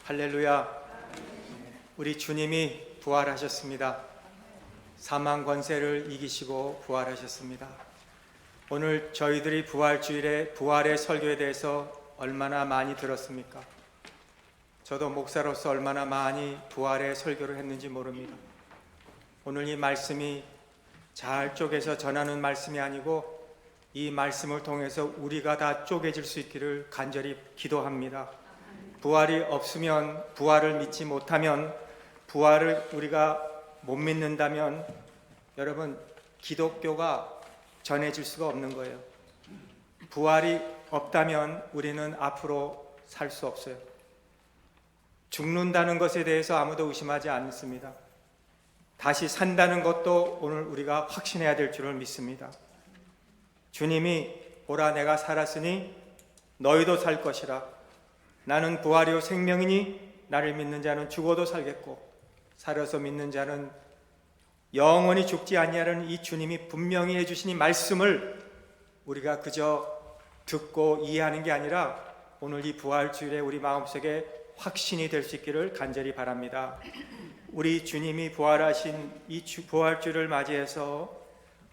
할렐루야. 우리 주님이 부활하셨습니다. 사망 권세를 이기시고 부활하셨습니다. 오늘 저희들이 부활주일에 부활의 설교에 대해서 얼마나 많이 들었습니까? 저도 목사로서 얼마나 많이 부활의 설교를 했는지 모릅니다. 오늘 이 말씀이 잘 쪼개서 전하는 말씀이 아니고 이 말씀을 통해서 우리가 다 쪼개질 수 있기를 간절히 기도합니다. 부활이 없으면, 부활을 믿지 못하면, 부활을 우리가 못 믿는다면 여러분, 기독교가 전해질 수가 없는 거예요. 부활이 없다면 우리는 앞으로 살 수 없어요. 죽는다는 것에 대해서 아무도 의심하지 않습니다. 다시 산다는 것도 오늘 우리가 확신해야 될 줄을 믿습니다. 주님이 보라, 내가 살았으니 너희도 살 것이라. 나는 부활이요 생명이니 나를 믿는 자는 죽어도 살겠고 살아서 믿는 자는 영원히 죽지 아니하라는 이 주님이 분명히 해주신 이 말씀을 우리가 그저 듣고 이해하는 게 아니라 오늘 이 부활주일에 우리 마음속에 확신이 될 수 있기를 간절히 바랍니다. 우리 주님이 부활하신 이 부활주일을 맞이해서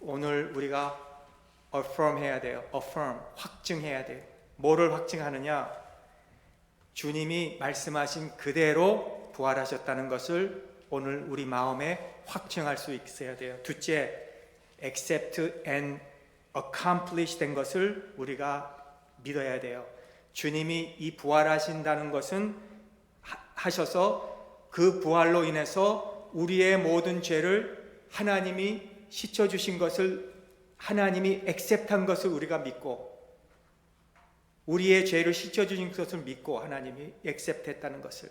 오늘 우리가 affirm 해야 돼요. affirm, 확증해야 돼요. 뭐를 확증하느냐? 주님이 말씀하신 그대로 부활하셨다는 것을 오늘 우리 마음에 확증할 수 있어야 돼요. 둘째, accept and accomplish 된 것을 우리가 믿어야 돼요. 주님이 이 부활하신다는 것은 하셔서 그 부활로 인해서 우리의 모든 죄를 하나님이 씻어주신 것을 하나님이 accept한 것을 우리가 믿고, 우리의 죄를 씻어주신 것을 믿고 하나님이 액셉트했다는 것을,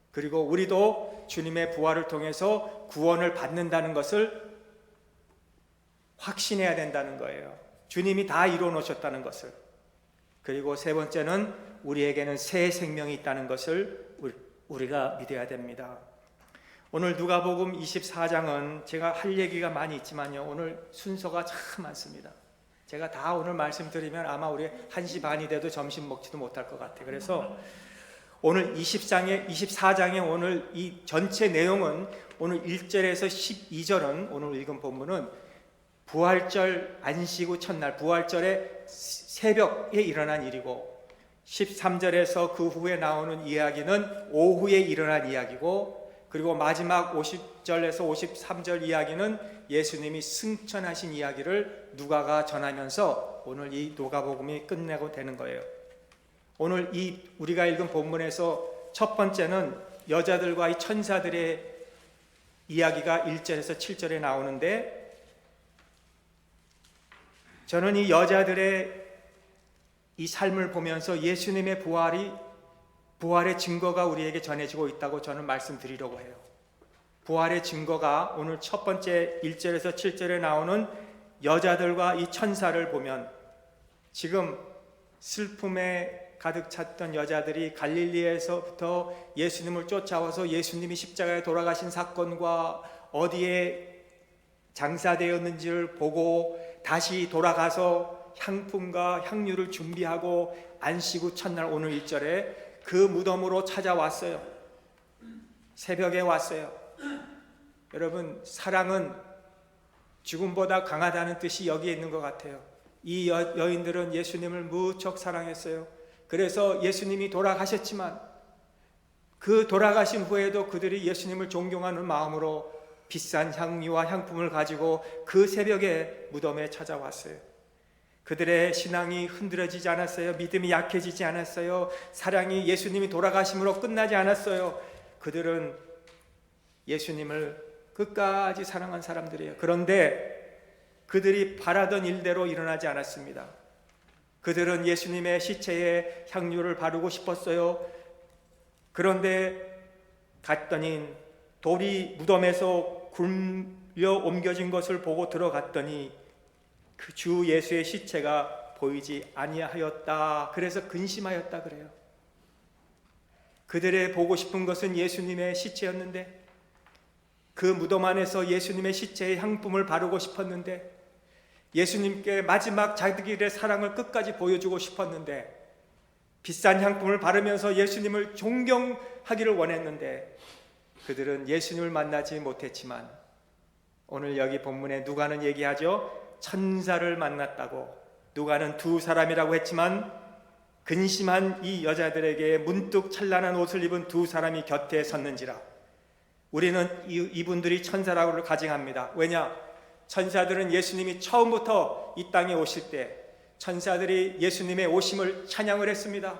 그리고 우리도 주님의 부활을 통해서 구원을 받는다는 것을 확신해야 된다는 거예요. 주님이 다 이루어 놓으셨다는 것을. 그리고 세 번째는 우리에게는 새 생명이 있다는 것을 우리가 믿어야 됩니다. 오늘 누가복음 24장은 제가 할 얘기가 많이 있지만요, 오늘 순서가 참 많습니다. 제가 다 오늘 말씀드리면 아마 우리 1시 반이 돼도 점심 먹지도 못할 것 같아요. 그래서 오늘 24장의 오늘 이 전체 내용은 오늘 1절에서 12절은 오늘 읽은 본문은 부활절 안식 후 첫날 부활절의 새벽에 일어난 일이고, 13절에서 그 후에 나오는 이야기는 오후에 일어난 이야기고, 그리고 마지막 50절에서 53절 이야기는 예수님이 승천하신 이야기를 누가가 전하면서 오늘 이 누가복음이 끝내고 되는 거예요. 오늘 이 우리가 읽은 본문에서 첫 번째는 여자들과 이 천사들의 이야기가 1절에서 7절에 나오는데, 저는 이 여자들의 이 삶을 보면서 예수님의 부활의 증거가 우리에게 전해지고 있다고 저는 말씀드리려고 해요. 부활의 증거가 오늘 첫 번째 1절에서 7절에 나오는 여자들과 이 천사를 보면, 지금 슬픔에 가득 찼던 여자들이 갈릴리에서부터 예수님을 쫓아와서 예수님이 십자가에 돌아가신 사건과 어디에 장사되었는지를 보고 다시 돌아가서 향품과 향유를 준비하고 안식 후 첫날 오늘 1절에 그 무덤으로 찾아왔어요. 새벽에 왔어요. 여러분, 사랑은 죽음보다 강하다는 뜻이 여기에 있는 것 같아요. 이 여인들은 예수님을 무척 사랑했어요. 그래서 예수님이 돌아가셨지만 그 돌아가신 후에도 그들이 예수님을 존경하는 마음으로 비싼 향유와 향품을 가지고 그 새벽에 무덤에 찾아왔어요. 그들의 신앙이 흔들어지지 않았어요. 믿음이 약해지지 않았어요. 사랑이 예수님이 돌아가심으로 끝나지 않았어요. 그들은 예수님을 끝까지 사랑한 사람들이에요. 그런데 그들이 바라던 일대로 일어나지 않았습니다. 그들은 예수님의 시체에 향유를 바르고 싶었어요. 그런데 갔더니 돌이 무덤에서 굴려 옮겨진 것을 보고 들어갔더니 그 주 예수의 시체가 보이지 아니하였다. 그래서 근심하였다 그래요. 그들의 보고 싶은 것은 예수님의 시체였는데, 그 무덤 안에서 예수님의 시체에 향품을 바르고 싶었는데, 예수님께 마지막 자기들의 사랑을 끝까지 보여주고 싶었는데, 비싼 향품을 바르면서 예수님을 존경하기를 원했는데 그들은 예수님을 만나지 못했지만 오늘 여기 본문에 누가는 얘기하죠. 천사를 만났다고. 누가는 두 사람이라고 했지만 근심한 이 여자들에게 문득 찬란한 옷을 입은 두 사람이 곁에 섰는지라. 우리는 이분들이 천사라고 가정합니다. 왜냐? 천사들은 예수님이 처음부터 이 땅에 오실 때 천사들이 예수님의 오심을 찬양을 했습니다.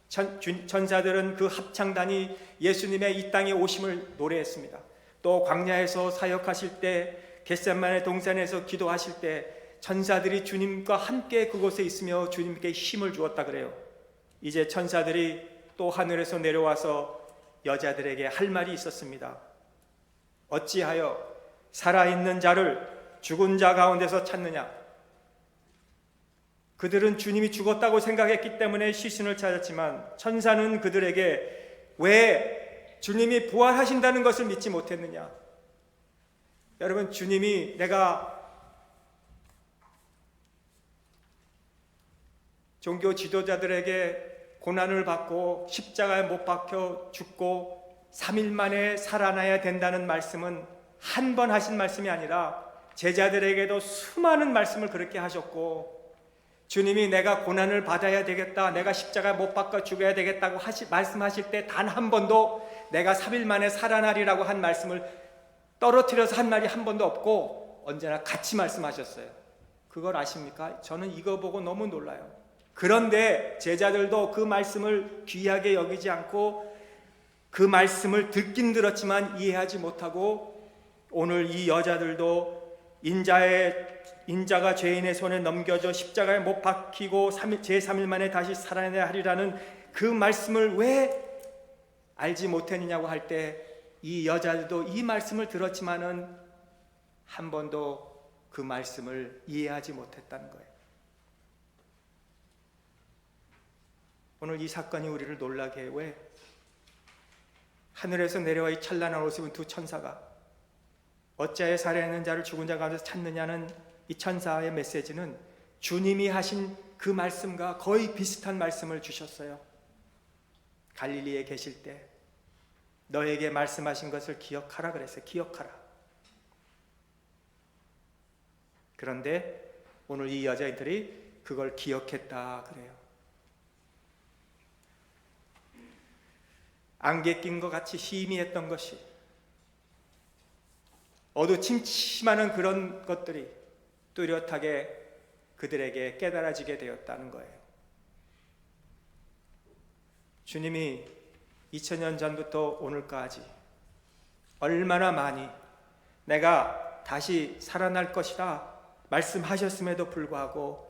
천사들은 그 합창단이 예수님의 이 땅에 오심을 노래했습니다. 또 광야에서 사역하실 때, 겟세마네 동산에서 기도하실 때 천사들이 주님과 함께 그곳에 있으며 주님께 힘을 주었다 그래요. 이제 천사들이 또 하늘에서 내려와서 여자들에게 할 말이 있었습니다. 어찌하여 살아있는 자를 죽은 자 가운데서 찾느냐? 그들은 주님이 죽었다고 생각했기 때문에 시신을 찾았지만 천사는 그들에게 왜 주님이 부활하신다는 것을 믿지 못했느냐? 여러분, 주님이 내가 종교 지도자들에게 고난을 받고 십자가에 못 박혀 죽고 3일 만에 살아나야 된다는 말씀은 한 번 하신 말씀이 아니라 제자들에게도 수많은 말씀을 그렇게 하셨고, 주님이 내가 고난을 받아야 되겠다, 내가 십자가에 못 박혀 죽어야 되겠다고 말씀하실 때 단 한 번도 내가 3일 만에 살아나리라고 한 말씀을 떨어뜨려서 한 말이 한 번도 없고 언제나 같이 말씀하셨어요. 그걸 아십니까? 저는 이거 보고 너무 놀라요. 그런데 제자들도 그 말씀을 귀하게 여기지 않고 그 말씀을 듣긴 들었지만 이해하지 못하고 오늘 이 여자들도 인자가 죄인의 손에 넘겨져 십자가에 못 박히고 제3일 만에 다시 살아나야 하리라는 그 말씀을 왜 알지 못했느냐고 할 때 이 여자들도 이 말씀을 들었지만은 한 번도 그 말씀을 이해하지 못했다는 거예요. 오늘 이 사건이 우리를 놀라게 해요. 왜? 하늘에서 내려와 이 찬란한 옷을 입은 두 천사가 어찌하여 살아있는 자를 죽은 자 가운데서 찾느냐는 이 천사의 메시지는 주님이 하신 그 말씀과 거의 비슷한 말씀을 주셨어요. 갈릴리에 계실 때 너에게 말씀하신 것을 기억하라 그랬어요. 기억하라. 그런데 오늘 이 여자들이 그걸 기억했다 그래요. 안개 낀 것 같이 희미했던 것이, 어두침침하는 그런 것들이 뚜렷하게 그들에게 깨달아지게 되었다는 거예요. 주님이 2000년 전부터 오늘까지 얼마나 많이 내가 다시 살아날 것이라 말씀하셨음에도 불구하고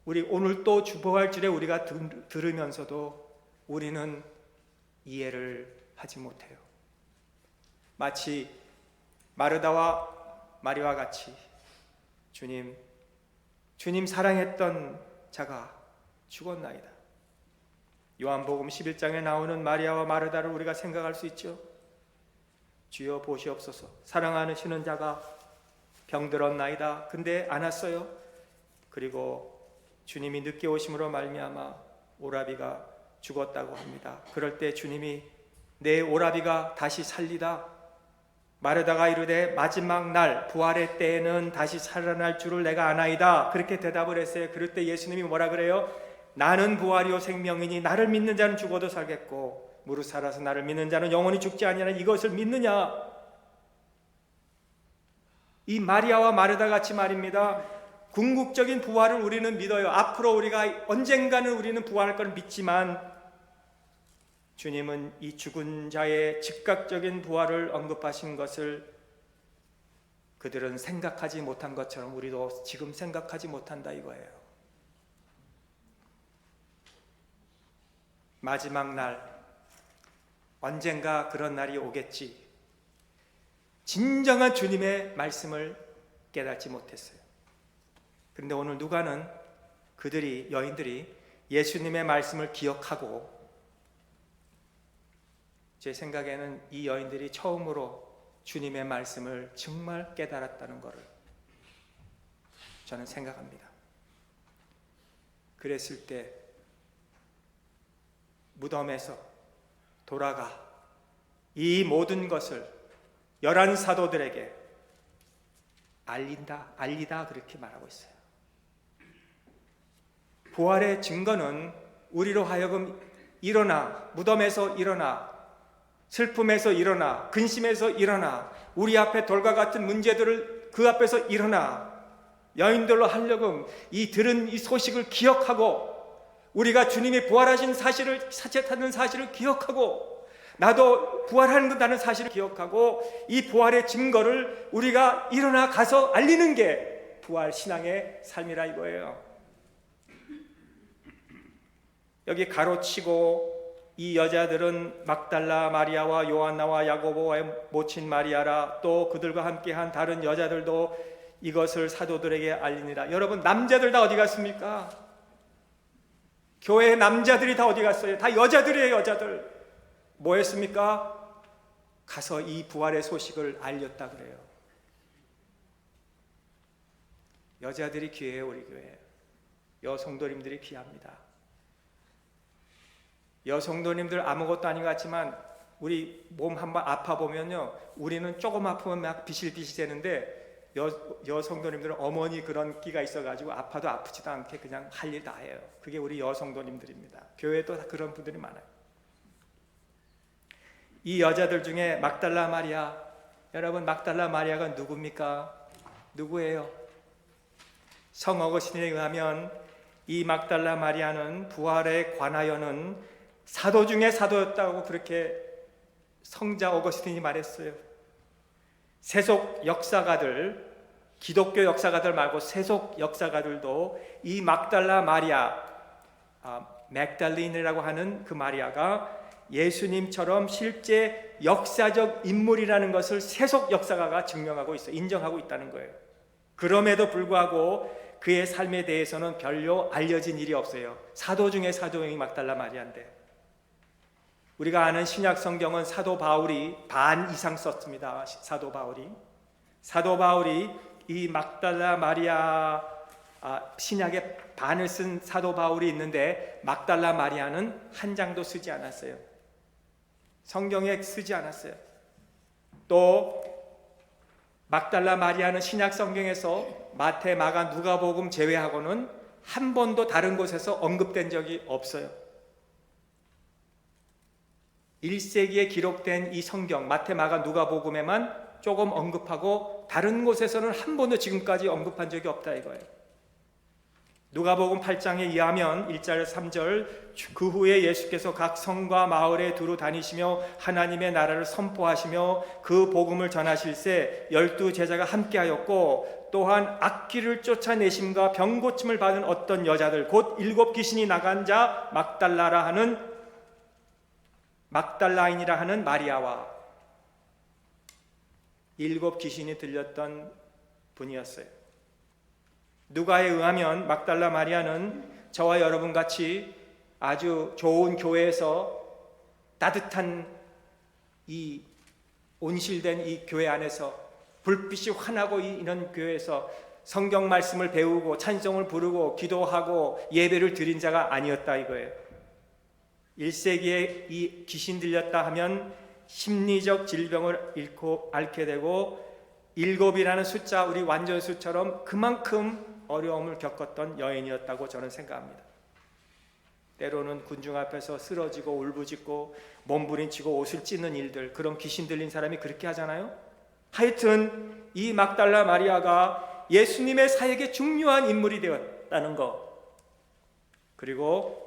우리 오늘 또 부활주일에 우리가 들으면서도 우리는 이해를 하지 못해요. 마치 마르다와 마리와 같이 주님 사랑했던 자가 죽었나이다. 요한복음 11장에 나오는 마리아와 마르다를 우리가 생각할 수 있죠. 주여 보시옵소서, 사랑하시는 자가 병들었나이다. 근데 안 왔어요. 그리고 주님이 늦게 오심으로 말미암아 오라비가 죽었다고 합니다. 그럴 때 주님이 내 오라비가 다시 살리다. 마르다가 이르되 마지막 날 부활의 때에는 다시 살아날 줄을 내가 아나이다. 그렇게 대답을 했어요. 그럴 때 예수님이 뭐라 그래요? 나는 부활이요 생명이니 나를 믿는 자는 죽어도 살겠고 무릇 살아서 나를 믿는 자는 영원히 죽지 아니하는 이것을 믿느냐? 이 마리아와 마르다 같이 말입니다. 궁극적인 부활을 우리는 믿어요. 앞으로 우리가 언젠가는 우리는 부활할 걸 믿지만 주님은 이 죽은 자의 즉각적인 부활을 언급하신 것을 그들은 생각하지 못한 것처럼 우리도 지금 생각하지 못한다 이거예요. 마지막 날, 언젠가 그런 날이 오겠지. 진정한 주님의 말씀을 깨닫지 못했어요. 그런데 오늘 누가는 여인들이 예수님의 말씀을 기억하고, 제 생각에는 이 여인들이 처음으로 주님의 말씀을 정말 깨달았다는 것을 저는 생각합니다. 그랬을 때 무덤에서 돌아가 이 모든 것을 11 사도들에게 알리다 그렇게 말하고 있어요. 부활의 증거는 우리로 하여금 일어나, 무덤에서 일어나, 슬픔에서 일어나, 근심에서 일어나, 우리 앞에 돌과 같은 문제들을 그 앞에서 일어나 여인들로 하려금 이 들은 이 소식을 기억하고, 우리가 주님이 부활하신 사실을, 사체타는 사실을 기억하고, 나도 부활한다는 사실을 기억하고, 이 부활의 증거를 우리가 일어나 가서 알리는 게 부활 신앙의 삶이라 이거예요. 여기 가로치고 이 여자들은 막달라 마리아와 요한나와 야고보의 모친 마리아라, 또 그들과 함께한 다른 여자들도 이것을 사도들에게 알리니라. 여러분, 남자들 다 어디 갔습니까? 교회 남자들이 다 어디 갔어요? 다 여자들이에요. 여자들 뭐 했습니까? 가서 이 부활의 소식을 알렸다 그래요. 여자들이 귀해요. 우리 교회 여성도님들이 귀합니다. 여성도님들 아무것도 아닌 것 같지만 우리 몸 한번 아파 보면요, 우리는 조금 아프면 막 비실비실 되는데 여성도님들은 어머니 그런 끼가 있어가지고 아파도 아프지도 않게 그냥 할 일 다 해요. 그게 우리 여성도님들입니다. 교회도 다 그런 분들이 많아요. 이 여자들 중에 막달라 마리아, 여러분 막달라 마리아가 누굽니까? 누구예요? 성 어거스틴에 의하면 이 막달라 마리아는 부활에 관하여는 사도 중에 사도였다고 그렇게 성자 어거스틴이 말했어요. 세속 역사가들, 기독교 역사가들 말고 세속 역사가들도 이 막달라 마리아, 맥달린이라고 하는 그 마리아가 예수님처럼 실제 역사적 인물이라는 것을 세속 역사가가 증명하고 있어요. 인정하고 있다는 거예요. 그럼에도 불구하고 그의 삶에 대해서는 별로 알려진 일이 없어요. 사도 중에 사도인 막달라 마리아인데, 우리가 아는 신약 성경은 사도 바울이 반 이상 썼습니다. 사도 바울이 이 막달라 마리아 신약의 반을 쓴 사도 바울이 있는데, 막달라 마리아는 한 장도 쓰지 않았어요. 성경에 쓰지 않았어요. 또 막달라 마리아는 신약 성경에서 마태, 마가, 누가복음 제외하고는 한 번도 다른 곳에서 언급된 적이 없어요. 1세기에 기록된 이 성경 마태, 마가, 누가복음에만 조금 언급하고 다른 곳에서는 한 번도 지금까지 언급한 적이 없다 이거예요. 누가복음 8장에 의하면 1절 3절, 그 후에 예수께서 각 성과 마을에 두루 다니시며 하나님의 나라를 선포하시며 그 복음을 전하실새 12 제자가 함께하였고, 또한 악귀를 쫓아내심과 병 고침을 받은 어떤 여자들, 곧 7 귀신이 나간 자 막달라인이라 하는 마리아와 7 귀신이 들렸던 분이었어요. 누가에 의하면 막달라 마리아는 저와 여러분 같이 아주 좋은 교회에서 따뜻한 이 온실된 이 교회 안에서 불빛이 환하고 이런 교회에서 성경 말씀을 배우고 찬송을 부르고 기도하고 예배를 드린 자가 아니었다 이거예요. 1세기에 이 귀신 들렸다 하면 심리적 질병을 앓게 되고 7이라는 숫자, 우리 완전수처럼 그만큼 어려움을 겪었던 여인이었다고 저는 생각합니다. 때로는 군중 앞에서 쓰러지고 울부짖고 몸부림치고 옷을 찢는 일들, 그런 귀신 들린 사람이 그렇게 하잖아요. 하여튼 이 막달라 마리아가 예수님의 사역에 중요한 인물이 되었다는 것, 그리고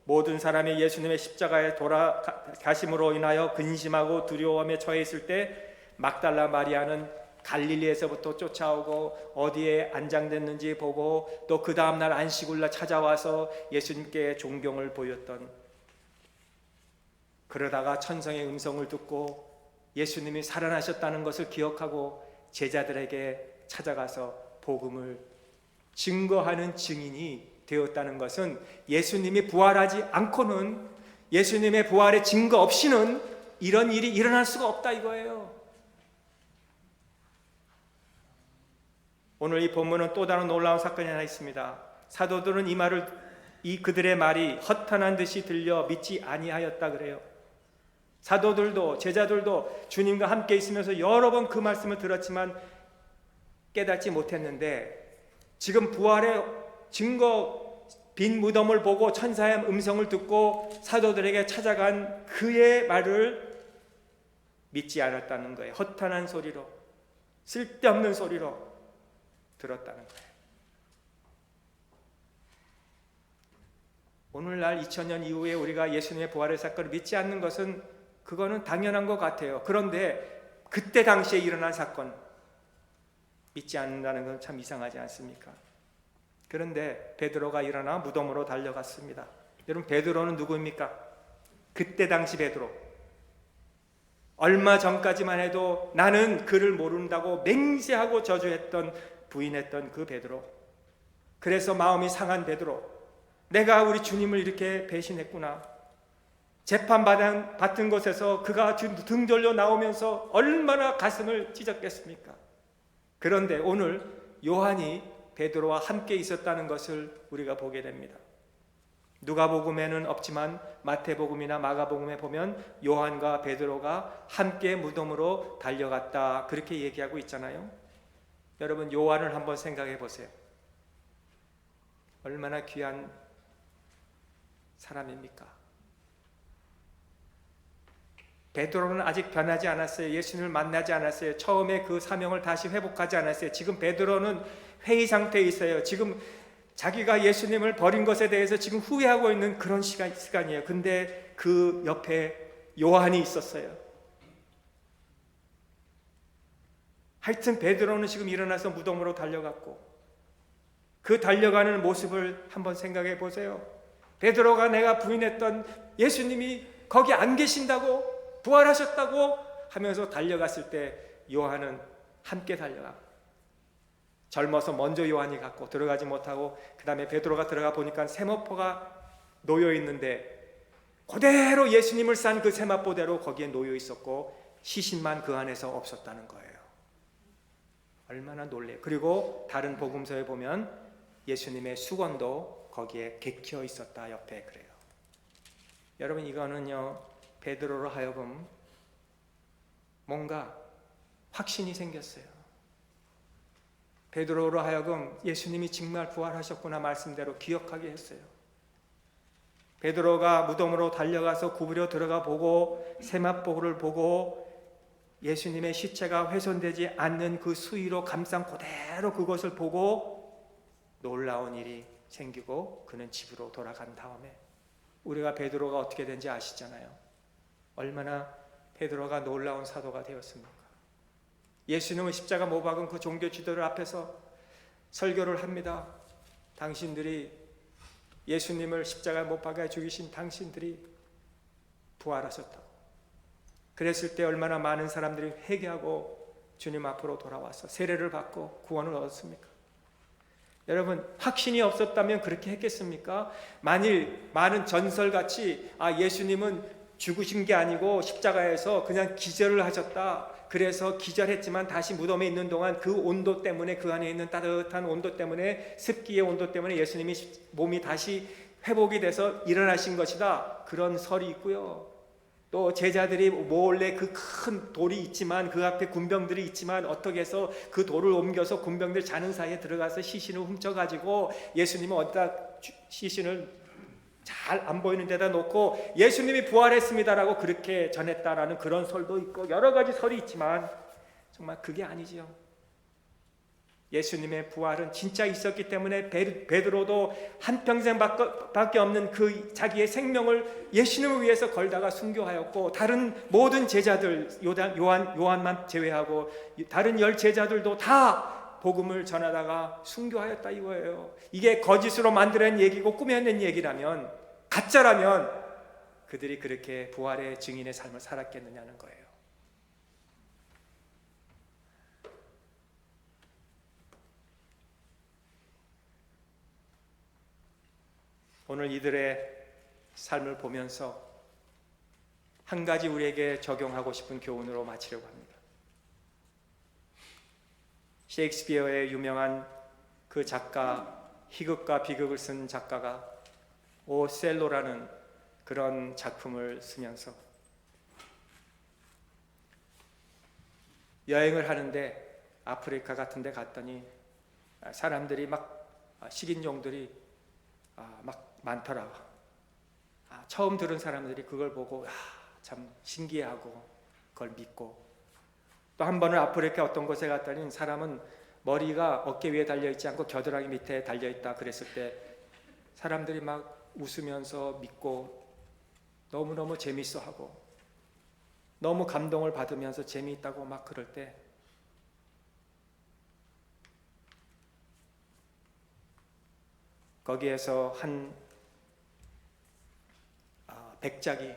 모든 사람이 예수님의 십자가에 돌아가심으로 인하여 근심하고 두려움에 처해 있을 때 막달라 마리아는 갈릴리에서부터 쫓아오고 어디에 안장됐는지 보고 또 그 다음날 안식일날 찾아와서 예수님께 존경을 보였던, 그러다가 천성의 음성을 듣고 예수님이 살아나셨다는 것을 기억하고 제자들에게 찾아가서 복음을 증거하는 증인이 되었다는 것은, 예수님이 부활하지 않고는, 예수님의 부활의 증거 없이는 이런 일이 일어날 수가 없다 이거예요. 오늘 이 본문은 또 다른 놀라운 사건이 하나 있습니다. 사도들은 이 말을 이 그들의 말이 허탄한 듯이 들려 믿지 아니하였다 그래요. 사도들도 제자들도 주님과 함께 있으면서 여러 번 그 말씀을 들었지만 깨닫지 못했는데, 지금 부활의 증거 빈 무덤을 보고 천사의 음성을 듣고 사도들에게 찾아간 그의 말을 믿지 않았다는 거예요. 허탄한 소리로, 쓸데없는 소리로 들었다는 거예요. 오늘날 2000년 이후에 우리가 예수님의 부활의 사건을 믿지 않는 것은 그거는 당연한 것 같아요. 그런데 그때 당시에 일어난 사건 믿지 않는다는 건 참 이상하지 않습니까? 그런데 베드로가 일어나 무덤으로 달려갔습니다. 여러분, 베드로는 누구입니까? 그때 당시 베드로, 얼마 전까지만 해도 나는 그를 모른다고 맹세하고 저주했던, 부인했던 그 베드로, 그래서 마음이 상한 베드로, 내가 우리 주님을 이렇게 배신했구나. 재판받은 곳에서 그가 등 돌려 나오면서 얼마나 가슴을 찢었겠습니까? 그런데 오늘 요한이 베드로와 함께 있었다는 것을 우리가 보게 됩니다. 누가복음에는 없지만 마태복음이나 마가복음에 보면 요한과 베드로가 함께 무덤으로 달려갔다, 그렇게 얘기하고 있잖아요. 여러분, 요한을 한번 생각해 보세요. 얼마나 귀한 사람입니까? 베드로는 아직 변하지 않았어요. 예수님을 만나지 않았어요. 처음에 그 사명을 다시 회복하지 않았어요. 지금 베드로는 회의 상태에 있어요. 지금 자기가 예수님을 버린 것에 대해서 지금 후회하고 있는 그런 시간이에요. 근데 그 옆에 요한이 있었어요. 하여튼 베드로는 지금 일어나서 무덤으로 달려갔고, 그 달려가는 모습을 한번 생각해 보세요. 베드로가 내가 부인했던 예수님이 거기 안 계신다고, 부활하셨다고 하면서 달려갔을 때 요한은 함께 달려가고, 젊어서 먼저 요한이 갔고 들어가지 못하고, 그 다음에 베드로가 들어가 보니까 세마포가 놓여 있는데 그대로 예수님을 싼 그 세마포대로 거기에 놓여 있었고 시신만 그 안에서 없었다는 거예요. 얼마나 놀래요. 그리고 다른 복음서에 보면 예수님의 수건도 거기에 객혀 있었다, 옆에. 그래요. 여러분, 이거는요, 베드로로 하여금 뭔가 확신이 생겼어요. 베드로로 하여금 예수님이 정말 부활하셨구나 말씀대로 기억하게 했어요. 베드로가 무덤으로 달려가서 구부려 들어가 보고 세마포를 보고 예수님의 시체가 훼손되지 않는 그 수의로 감싼 그대로 그것을 보고 놀라운 일이 생기고 그는 집으로 돌아간 다음에, 우리가 베드로가 어떻게 된지 아시잖아요. 얼마나 베드로가 놀라운 사도가 되었습니까? 예수님은 십자가 못 박은 그 종교 지도를 앞에서 설교를 합니다. 당신들이 예수님을 십자가 못 박아 죽이신 당신들이 부활하셨다고. 그랬을 때 얼마나 많은 사람들이 회개하고 주님 앞으로 돌아와서 세례를 받고 구원을 얻었습니까? 여러분, 확신이 없었다면 그렇게 했겠습니까? 만일 많은 전설같이 예수님은 죽으신 게 아니고 십자가에서 그냥 기절을 하셨다, 그래서 기절했지만 다시 무덤에 있는 동안 그 온도 때문에, 그 안에 있는 따뜻한 온도 때문에, 습기의 온도 때문에 예수님이 몸이 다시 회복이 돼서 일어나신 것이다, 그런 설이 있고요. 또 제자들이 몰래 그 큰 돌이 있지만, 그 앞에 군병들이 있지만 어떻게 해서 그 돌을 옮겨서 군병들 자는 사이에 들어가서 시신을 훔쳐가지고 예수님은 어디다 시신을 잘 안 보이는 데다 놓고 예수님이 부활했습니다라고 그렇게 전했다라는 그런 설도 있고, 여러 가지 설이 있지만 정말 그게 아니지요. 예수님의 부활은 진짜 있었기 때문에 베드로도 한평생밖에 없는 그 자기의 생명을 예수님을 위해서 걸다가 순교하였고, 다른 모든 제자들, 요한만 제외하고 다른 10 제자들도 다 복음을 전하다가 순교하였다, 이거예요. 이게 거짓으로 만들어낸 얘기고 꾸며낸 얘기라면, 가짜라면 그들이 그렇게 부활의 증인의 삶을 살았겠느냐는 거예요. 오늘 이들의 삶을 보면서 한 가지 우리에게 적용하고 싶은 교훈으로 마치려고 합니다. 셰익스피어의 유명한 그 작가, 희극과 비극을 쓴 작가가 오셀로라는 그런 작품을 쓰면서 여행을 하는데 아프리카 같은 데 갔더니 사람들이 식인종들이 막 많더라. 처음 들은 사람들이 그걸 보고 참 신기해하고 그걸 믿고, 또 한 번은 아프리카 어떤 곳에 갔더니 사람은 머리가 어깨 위에 달려있지 않고 겨드랑이 밑에 달려있다 그랬을 때 사람들이 막 웃으면서 믿고 너무너무 재밌어하고 너무 감동을 받으면서 재미있다고 막 그럴 때 거기에서 한 백작이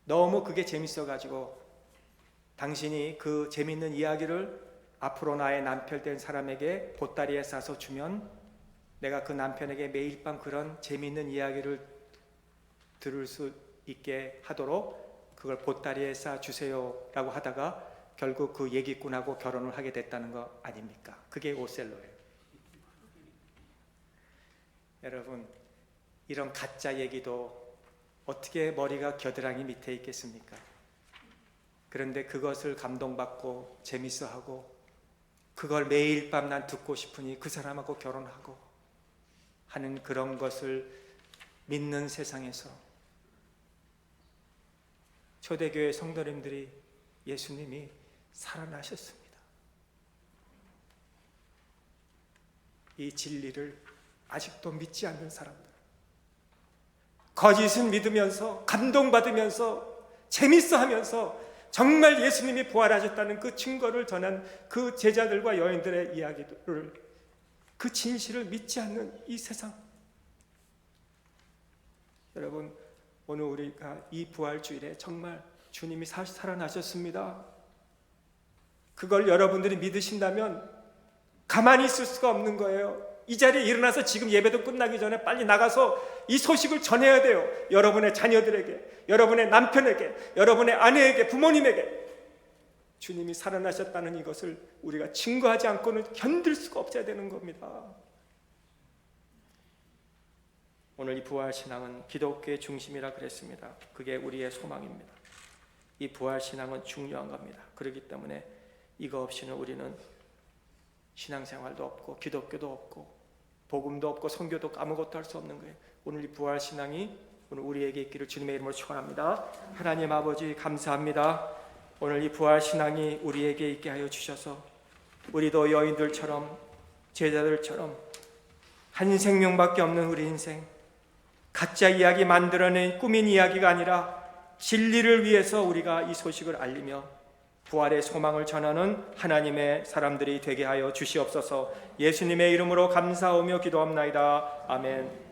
너무 그게 재밌어가지고 당신이 그 재밌는 이야기를 앞으로 나의 남편 된 사람에게 보따리에 싸서 주면 내가 그 남편에게 매일 밤 그런 재밌는 이야기를 들을 수 있게 하도록 그걸 보따리에 싸 주세요 라고 하다가 결국 그 얘기꾼하고 결혼을 하게 됐다는 거 아닙니까? 그게 오셀로예요. 여러분, 이런 가짜 얘기도 어떻게 머리가 겨드랑이 밑에 있겠습니까? 그런데 그것을 감동받고 재밌어하고 그걸 매일 밤 난 듣고 싶으니 그 사람하고 결혼하고 하는 그런 것을 믿는 세상에서 초대교회 성도님들이 예수님이 살아나셨습니다. 이 진리를 아직도 믿지 않는 사람들, 거짓은 믿으면서 감동받으면서 재밌어하면서 정말 예수님이 부활하셨다는 그 증거를 전한 그 제자들과 여인들의 이야기를, 그 진실을 믿지 않는 이 세상. 여러분, 오늘 우리가 이 부활주일에 정말 주님이 살아나셨습니다. 그걸 여러분들이 믿으신다면 가만히 있을 수가 없는 거예요. 이 자리에 일어나서 지금 예배도 끝나기 전에 빨리 나가서 이 소식을 전해야 돼요. 여러분의 자녀들에게, 여러분의 남편에게, 여러분의 아내에게, 부모님에게 주님이 살아나셨다는 이것을 우리가 증거하지 않고는 견딜 수가 없어야 되는 겁니다. 오늘 이 부활신앙은 기독교의 중심이라 그랬습니다. 그게 우리의 소망입니다. 이 부활신앙은 중요한 겁니다. 그렇기 때문에 이거 없이는 우리는 신앙생활도 없고 기독교도 없고 복음도 없고 선교도 아무것도 할 수 없는 거예요. 오늘 이 부활신앙이 오늘 우리에게 있기를 주님의 이름으로 축원합니다. 하나님 아버지 감사합니다. 오늘 이 부활신앙이 우리에게 있게 하여 주셔서 우리도 여인들처럼 제자들처럼 한 생명밖에 없는 우리 인생, 가짜 이야기 만들어낸 꾸민 이야기가 아니라 진리를 위해서 우리가 이 소식을 알리며 부활의 소망을 전하는 하나님의 사람들이 되게 하여 주시옵소서. 예수님의 이름으로 감사하며 기도합나이다. 아멘.